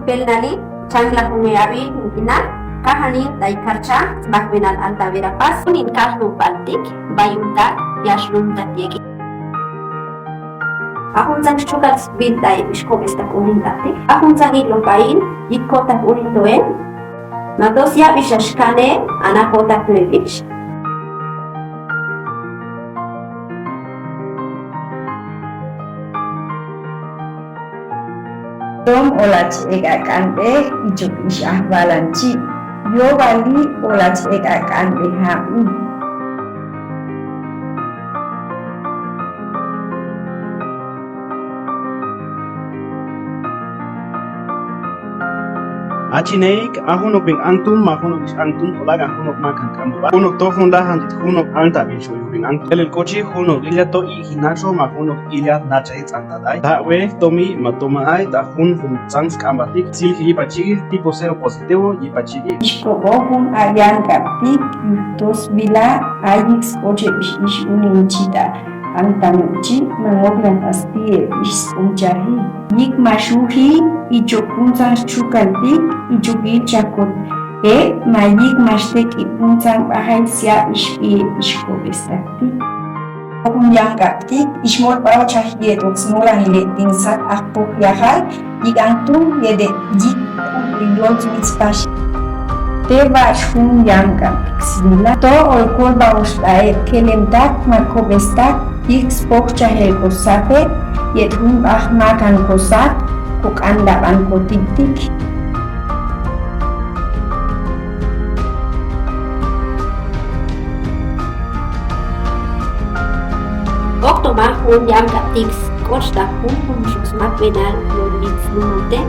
Pelnani, Changla Humeabi, Hina, Kahani, Daikarcha, Bakbenan Altavera Pas, Unin Kahnu Baltik, Bayunta, Yashlum Tatieki. Ahunzang Chukas Bidai, Ishkovesta Unindati, Ahunzang Ilopain, Ikota Unindoen, Nadosia Vishashkane, Anakota Plevich. Tom olach egakanbe ichukish ahbalanchi. Yo bali olach egakanbe hami. Achineik ahunok bin antum mahunok is antum olaga hunok makan kamba hunok to hunda handit hunok anta bin shoyu bin antum el kochi hunok illa to I hinaso mahunok illa nacha it antadai da we tomi matoma ai da hun sans kambatik sil hi pachi tipo cero positivo y pachi Ishkobohun ayan kaptik dos bila ayix koche ish uninchita antanuchi mangoblan astie ish unjahi yik mashuhi ichokunzan chukantik ichukil chakot mayik mashtek ipunzan bahai sia ishpi ishkobestaktik yang kaptik ishmol pao chahie toksmola hileting sak akpo yahal yik antum yede yik rilot mitspash Teva shun yang kaptik sila to olkol baoshtae kelemtak makobestak yik spok chahel kosape yet hum ahmakan kosat kuk andaban kotiktik Oktoma hun yang kaptik, kosta hun shusmak benan, lodits lumonten,